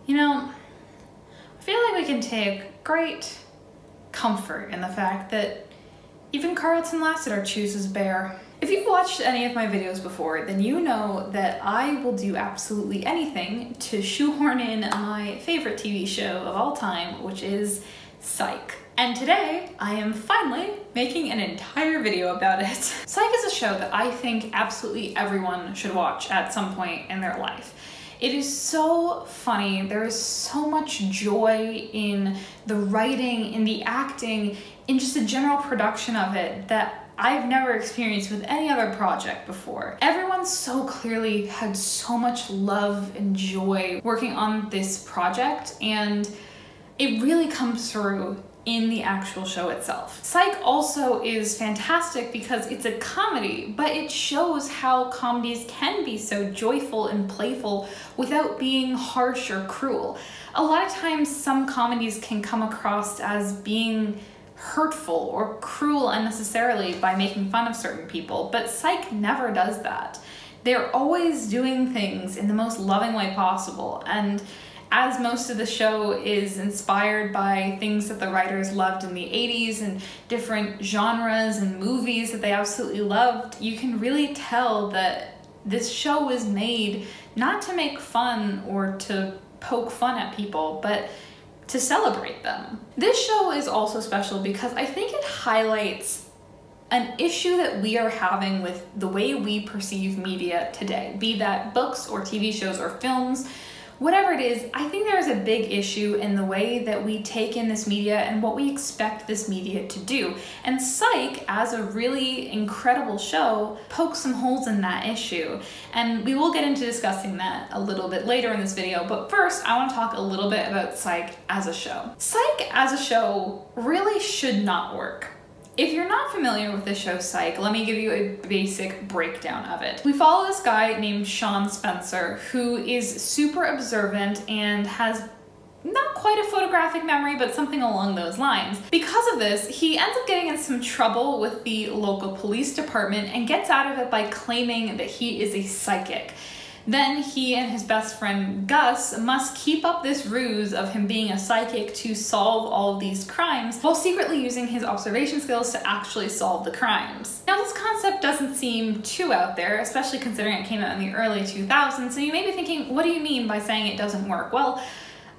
You know, I feel like we can take great comfort in the fact that even Carlton Lassiter chooses bear. If you've watched any of my videos before, then you know that I will do absolutely anything to shoehorn in my favorite TV show of all time, which is Psych. And today, I am finally making an entire video about it. Psych is a show that I think absolutely everyone should watch at some point in their life. It is so funny. There is so much joy in the writing, in the acting, in just the general production of it that I've never experienced with any other project before. Everyone so clearly had so much love and joy working on this project, and it really comes through in the actual show itself. Psych also is fantastic because it's a comedy, but it shows how comedies can be so joyful and playful without being harsh or cruel. A lot of times some comedies can come across as being hurtful or cruel unnecessarily by making fun of certain people, but Psych never does that. They're always doing things in the most loving way possible, and as most of the show is inspired by things that the writers loved in the 80s and different genres and movies that they absolutely loved, you can really tell that this show was made not to make fun or to poke fun at people, but to celebrate them. This show is also special because I think it highlights an issue that we are having with the way we perceive media today, be that books or TV shows or films. Whatever it is, I think there is a big issue in the way that we take in this media and what we expect this media to do. And Psych, as a really incredible show, pokes some holes in that issue. And we will get into discussing that a little bit later in this video, but first I want to talk a little bit about Psych as a show. Psych as a show really should not work. If you're not familiar with the show Psych, let me give you a basic breakdown of it. We follow this guy named Sean Spencer, who is super observant and has not quite a photographic memory, but something along those lines. Because of this, he ends up getting in some trouble with the local police department and gets out of it by claiming that he is a psychic. Then he and his best friend Gus must keep up this ruse of him being a psychic to solve all of these crimes while secretly using his observation skills to actually solve the crimes. Now this concept doesn't seem too out there, especially considering it came out in the early 2000s, so you may be thinking, what do you mean by saying it doesn't work? Well,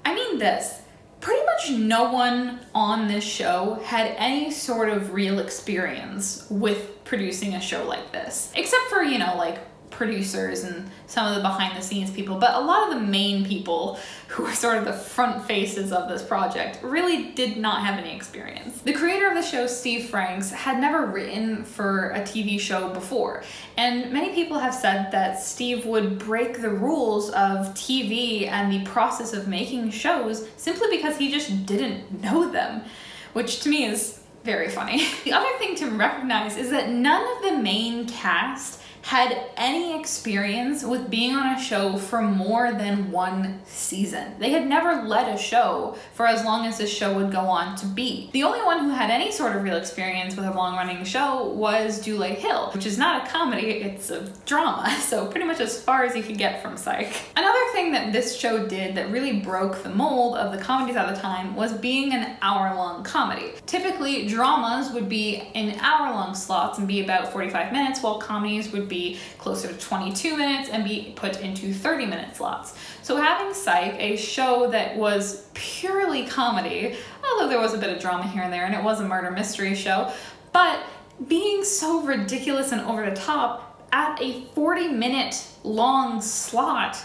I mean this. Pretty much no one on this show had any sort of real experience with producing a show like this, except for, you know, like producers and some of the behind the scenes people, but a lot of the main people who are sort of the front faces of this project really did not have any experience. The creator of the show, Steve Franks, had never written for a TV show before, and many people have said that Steve would break the rules of TV and the process of making shows simply because he just didn't know them, which to me is very funny. The other thing to recognize is that none of the main cast had any experience with being on a show for more than one season. They had never led a show for as long as this show would go on to be. The only one who had any sort of real experience with a long-running show was Dule Hill, which is not a comedy, it's a drama, so pretty much as far as you could get from Psych. Another thing that this show did that really broke the mold of the comedies at the time was being an hour-long comedy. Typically, dramas would be in hour-long slots and be about 45 minutes, while comedies would be closer to 22 minutes and be put into 30-minute slots. So having Psych, a show that was purely comedy, although there was a bit of drama here and there, and it was a murder mystery show, but being so ridiculous and over the top at a 40-minute long slot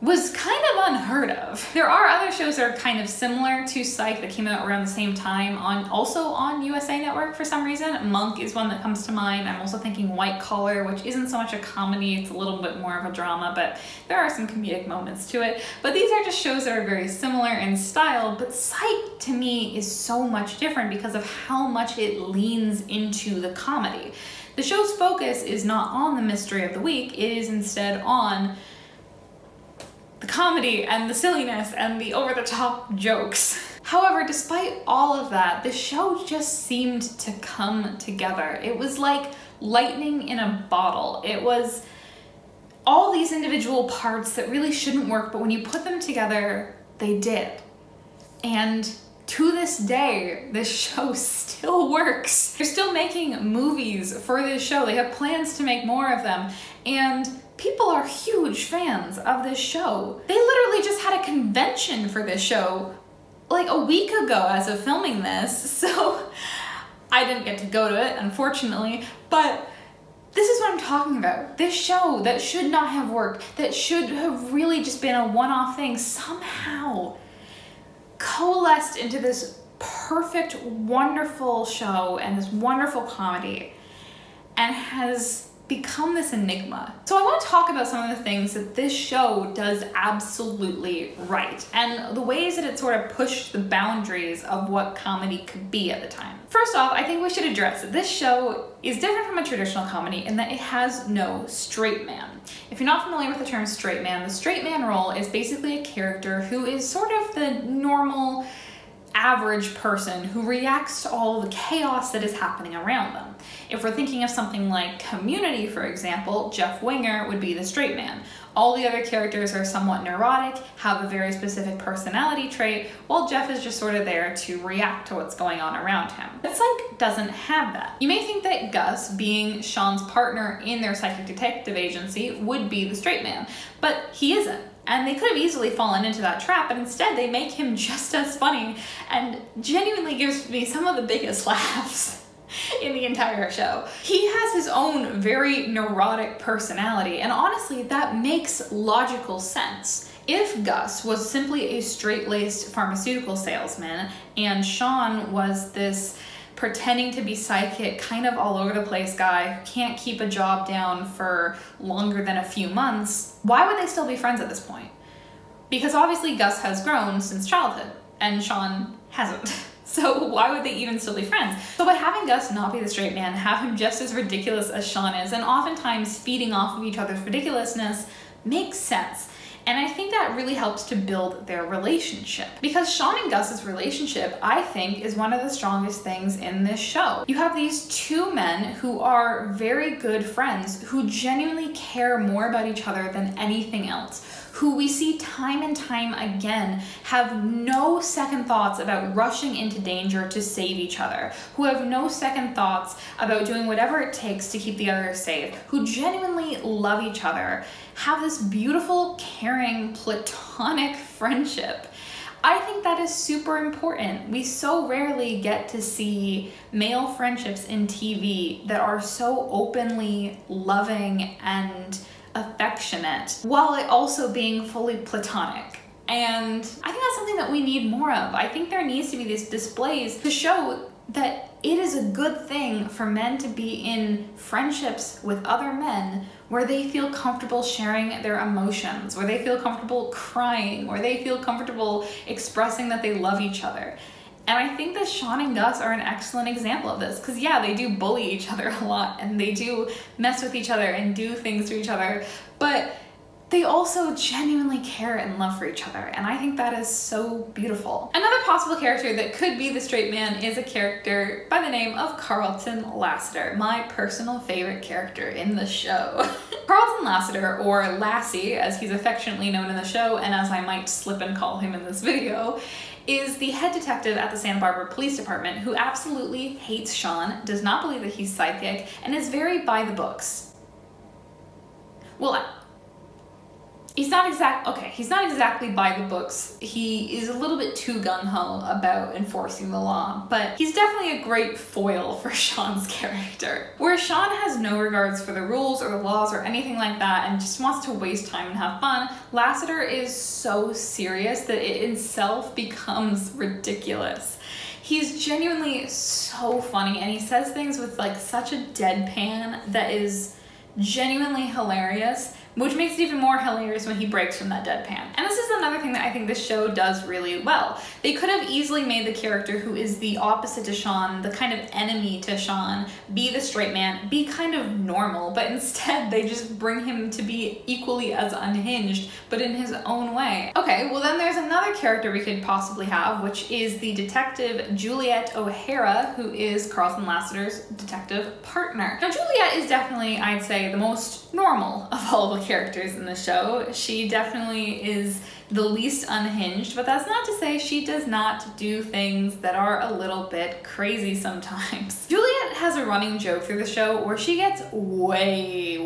was kind of unheard of. There are other shows that are kind of similar to Psych that came out around the same time, also on USA Network for some reason. Monk is one that comes to mind. I'm also thinking White Collar, which isn't so much a comedy, it's a little bit more of a drama, but there are some comedic moments to it. But these are just shows that are very similar in style, but Psych to me is so much different because of how much it leans into the comedy. The show's focus is not on the mystery of the week, it is instead on the comedy and the silliness and the over-the-top jokes. However, despite all of that, the show just seemed to come together. It was like lightning in a bottle. It was all these individual parts that really shouldn't work, but when you put them together, they did. And to this day, this show still works. They're still making movies for this show. They have plans to make more of them. And people are huge fans of this show. They literally just had a convention for this show like a week ago as of filming this. So I didn't get to go to it, unfortunately, but this is what I'm talking about. This show that should not have worked, that should have really just been a one-off thing, somehow coalesced into this perfect, wonderful show and this wonderful comedy, and has become this enigma. So I want to talk about some of the things that this show does absolutely right, and the ways that it sort of pushed the boundaries of what comedy could be at the time. First off, I think we should address that this show is different from a traditional comedy in that it has no straight man. If you're not familiar with the term straight man, the straight man role is basically a character who is sort of the normal, average person who reacts to all the chaos that is happening around them. If we're thinking of something like Community, for example, Jeff Winger would be the straight man. All the other characters are somewhat neurotic, have a very specific personality trait, while Jeff is just sort of there to react to what's going on around him. But Psych doesn't have that. You may think that Gus, being Sean's partner in their psychic detective agency, would be the straight man, but he isn't. And they could have easily fallen into that trap, but instead they make him just as funny and genuinely gives me some of the biggest laughs in the entire show. He has his own very neurotic personality, and honestly, that makes logical sense. If Gus was simply a straight-laced pharmaceutical salesman and Sean was this pretending to be psychic, kind of all over the place guy who can't keep a job down for longer than a few months, why would they still be friends at this point? Because obviously Gus has grown since childhood and Sean hasn't. So why would they even still be friends? So by having Gus not be the straight man, have him just as ridiculous as Sean is, and oftentimes feeding off of each other's ridiculousness, makes sense. And I think that really helps to build their relationship. Because Sean and Gus's relationship, I think, is one of the strongest things in this show. You have these two men who are very good friends, who genuinely care more about each other than anything else, who we see time and time again have no second thoughts about rushing into danger to save each other, who have no second thoughts about doing whatever it takes to keep the other safe, who genuinely love each other, have this beautiful, caring, platonic friendship. I think that is super important. We so rarely get to see male friendships in TV that are so openly loving and affectionate, while it also being fully platonic. And I think that's something that we need more of. I think there needs to be these displays to show that it is a good thing for men to be in friendships with other men where they feel comfortable sharing their emotions, where they feel comfortable crying, where they feel comfortable expressing that they love each other. And I think that Sean and Gus are an excellent example of this, because yeah, they do bully each other a lot and they do mess with each other and do things to each other, but they also genuinely care and love for each other, and I think that is so beautiful. Another possible character that could be the straight man is a character by the name of Carlton Lassiter, my personal favorite character in the show. Carlton Lassiter, or Lassie as he's affectionately known in the show, and as I might slip and call him in this video, is the head detective at the Santa Barbara Police Department who absolutely hates Sean, does not believe that he's psychic, and is very by the books. Well, he's not exactly by the books. He is a little bit too gung-ho about enforcing the law, but he's definitely a great foil for Sean's character. Where Sean has no regards for the rules or the laws or anything like that and just wants to waste time and have fun, Lassiter is so serious that it itself becomes ridiculous. He's genuinely so funny, and he says things with like such a deadpan that is genuinely hilarious, which makes it even more hilarious when he breaks from that deadpan. And this is another thing that I think this show does really well. They could have easily made the character who is the opposite to Sean, the kind of enemy to Sean, be the straight man, be kind of normal, but instead they just bring him to be equally as unhinged, but in his own way. Okay, well then there's another character we could possibly have, which is the detective Juliet O'Hara, who is Carlton Lassiter's detective partner. Now Juliet is definitely, I'd say, the most normal of all the characters in the show. She definitely is the least unhinged, but that's not to say she does not do things that are a little bit crazy sometimes. Juliet has a running joke through the show where she gets way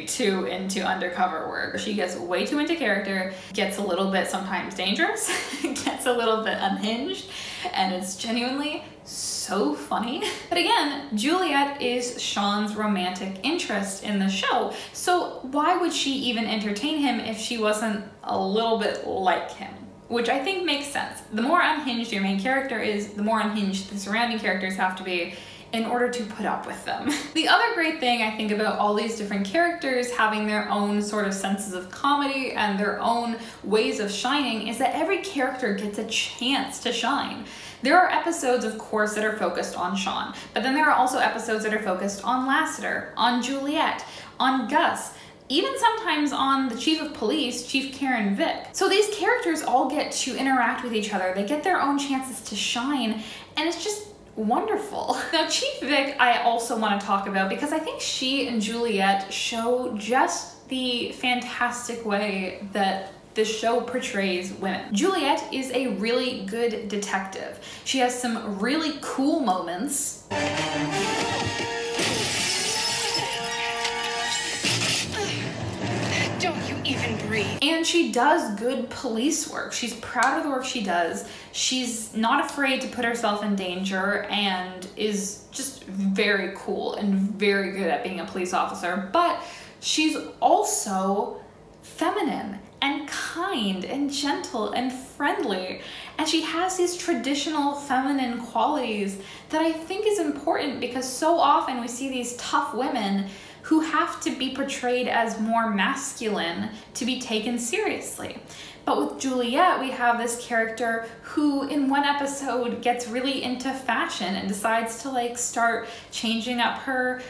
too into undercover work. She gets way too into character, gets a little bit sometimes dangerous, gets a little bit unhinged, and it's genuinely so funny. But again, Juliet is Sean's romantic interest in the show, so why would she even entertain him if she wasn't a little bit like him? Which I think makes sense. The more unhinged your main character is, the more unhinged the surrounding characters have to be in order to put up with them. The other great thing I think about all these different characters having their own sort of senses of comedy and their own ways of shining is that every character gets a chance to shine. There are episodes, of course, that are focused on Sean, but then there are also episodes that are focused on Lassiter, on Juliet, on Gus, even sometimes on the Chief of Police, Chief Karen Vick. So these characters all get to interact with each other. They get their own chances to shine, and it's just wonderful. Now, Chief Vick I also want to talk about because I think she and Juliet show just the fantastic way that this show portrays women. Juliet is a really good detective. She has some really cool moments. Don't you even breathe. And she does good police work. She's proud of the work she does. She's not afraid to put herself in danger and is just very cool and very good at being a police officer. But she's also feminine and kind and gentle and friendly. And she has these traditional feminine qualities that I think is important because so often we see these tough women who have to be portrayed as more masculine to be taken seriously. But with Juliet, we have this character who in one episode gets really into fashion and decides to like start changing up her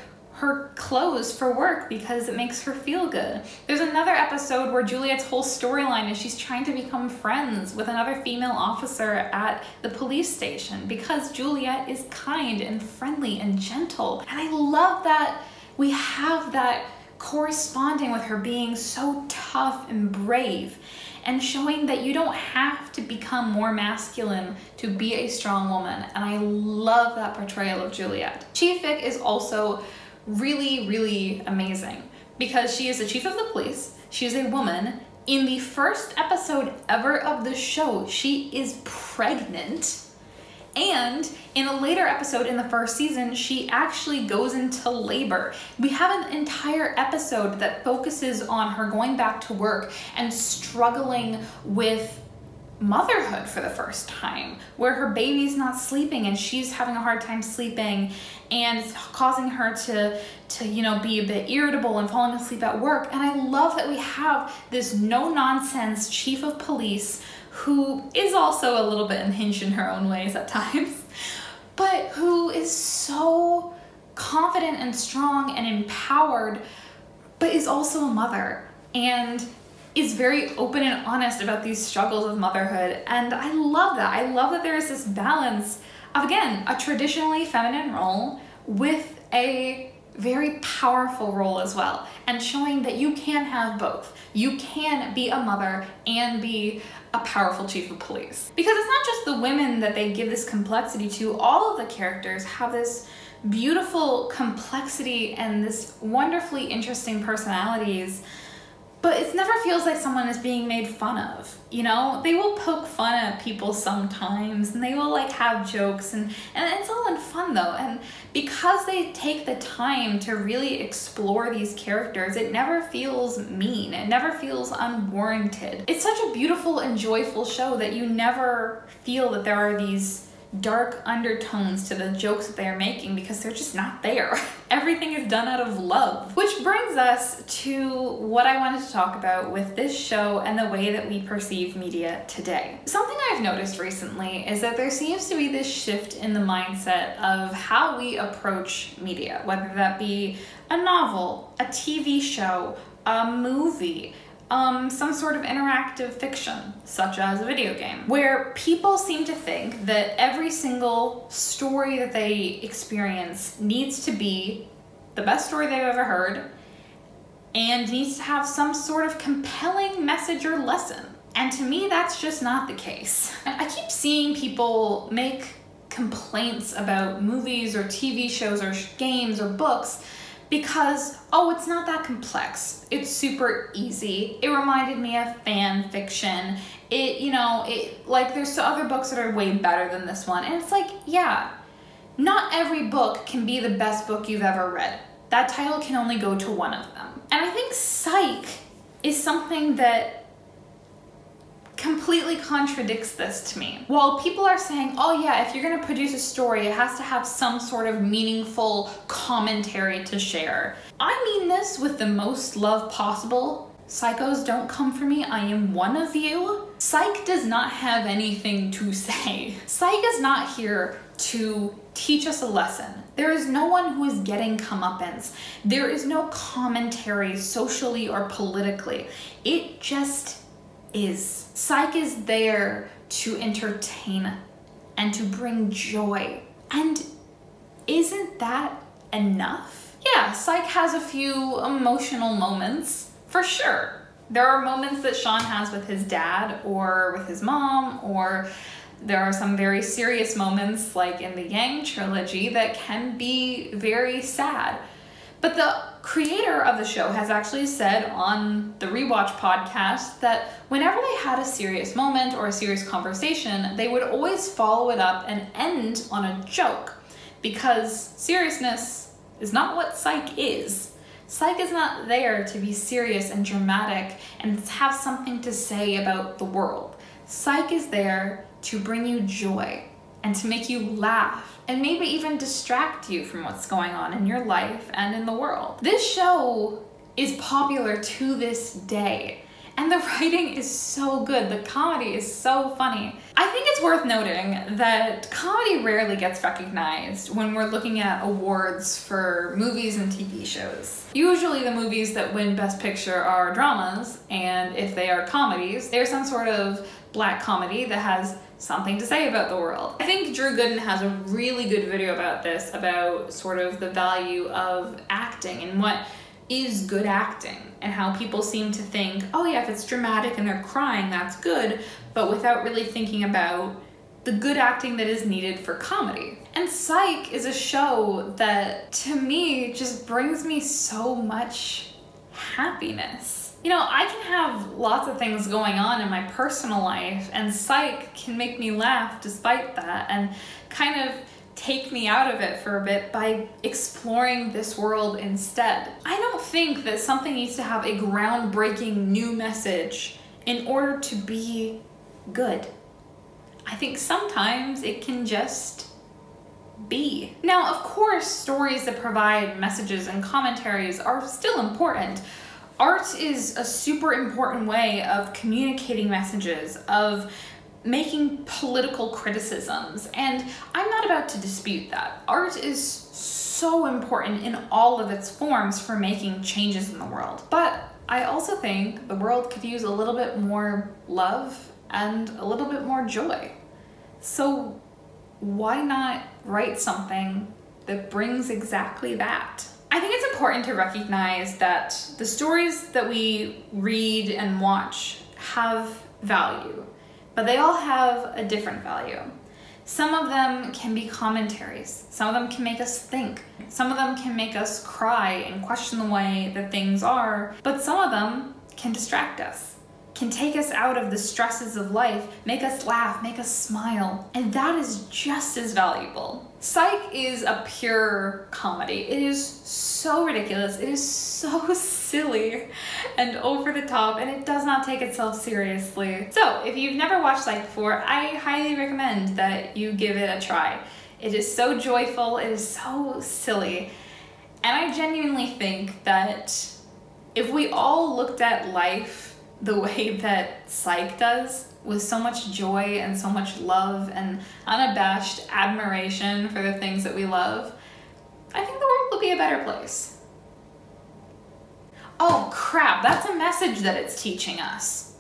clothes for work because it makes her feel good. There's another episode where Juliet's whole storyline is she's trying to become friends with another female officer at the police station because Juliet is kind and friendly and gentle. And I love that we have that corresponding with her being so tough and brave and showing that you don't have to become more masculine to be a strong woman. And I love that portrayal of Juliet. Chief Vick is also really amazing because she is the chief of the police. She is a woman. In the first episode ever of the show, she is pregnant. And in a later episode in the first season, she actually goes into labor. We have an entire episode that focuses on her going back to work and struggling with motherhood for the first time, where her baby's not sleeping and she's having a hard time sleeping, and it's causing her to you know, be a bit irritable and falling asleep at work. And I love that we have this no-nonsense chief of police who is also a little bit unhinged in her own ways at times, but who is so confident and strong and empowered, but is also a mother and is very open and honest about these struggles of motherhood. And I love that. I love that there is this balance of, again, a traditionally feminine role with a very powerful role as well, and showing that you can have both. You can be a mother and be a powerful chief of police. Because it's not just the women that they give this complexity to, all of the characters have this beautiful complexity and this wonderfully interesting personalities, but it never feels like someone is being made fun of. You know, they will poke fun at people sometimes and they will like have jokes and it's all in fun though. And because they take the time to really explore these characters, it never feels mean. It never feels unwarranted. It's such a beautiful and joyful show that you never feel that there are these dark undertones to the jokes that they are making because they're just not there. Everything is done out of love. Which brings us to what I wanted to talk about with this show and the way that we perceive media today. Something I've noticed recently is that there seems to be this shift in the mindset of how we approach media, whether that be a novel, a TV show, a movie, some sort of interactive fiction, such as a video game, where people seem to think that every single story that they experience needs to be the best story they've ever heard, and needs to have some sort of compelling message or lesson. And to me, that's just not the case. I keep seeing people make complaints about movies or TV shows or games or books because, oh, it's not that complex. It's super easy. It reminded me of fan fiction. Like there's other books that are way better than this one. And it's like, yeah, not every book can be the best book you've ever read. That title can only go to one of them. And I think Psych is something that completely contradicts this to me. While people are saying, oh yeah, if you're gonna produce a story, it has to have some sort of meaningful commentary to share. I mean this with the most love possible. Psychos, don't come for me, I am one of you. Psych does not have anything to say. Psych is not here to teach us a lesson. There is no one who is getting comeuppance. There is no commentary socially or politically. It just is. Psych is there to entertain and to bring joy. And isn't that enough? Yeah, Psych has a few emotional moments, for sure. There are moments that Sean has with his dad or with his mom, or there are some very serious moments like in the Yang trilogy that can be very sad. But the creator of the show has actually said on the Rewatch podcast that whenever they had a serious moment or a serious conversation, they would always follow it up and end on a joke, because seriousness is not what Psych is. Psych is not there to be serious and dramatic and have something to say about the world. Psych is there to bring you joy and to make you laugh and maybe even distract you from what's going on in your life and in the world. This show is popular to this day, and the writing is so good. The comedy is so funny. I think it's worth noting that comedy rarely gets recognized when we're looking at awards for movies and TV shows. Usually the movies that win Best Picture are dramas, and if they are comedies, they're some sort of black comedy that has something to say about the world. I think Drew Gooden has a really good video about this, about sort of the value of acting and what is good acting, and how people seem to think, oh yeah, if it's dramatic and they're crying, that's good, but without really thinking about the good acting that is needed for comedy. And Psych is a show that, to me, just brings me so much happiness. You know, I can have lots of things going on in my personal life, and Psych can make me laugh despite that and kind of take me out of it for a bit by exploring this world instead. I don't think that something needs to have a groundbreaking new message in order to be good. I think sometimes it can just be. Now, of course, stories that provide messages and commentaries are still important. Art is a super important way of communicating messages, of making political criticisms, and I'm not about to dispute that. Art is so important in all of its forms for making changes in the world. But I also think the world could use a little bit more love and a little bit more joy. So why not write something that brings exactly that? I think it's important to recognize that the stories that we read and watch have value, but they all have a different value. Some of them can be commentaries. Some of them can make us think. Some of them can make us cry and question the way that things are, but some of them can distract us, can take us out of the stresses of life, make us laugh, make us smile, and that is just as valuable. Psych is a pure comedy. It is so ridiculous, it is so silly and over the top, and it does not take itself seriously. So if you've never watched Psych before, I highly recommend that you give it a try. It is so joyful, it is so silly, and I genuinely think that if we all looked at life the way that Psych does, with so much joy and so much love and unabashed admiration for the things that we love, I think the world will be a better place. Oh crap, that's a message that it's teaching us.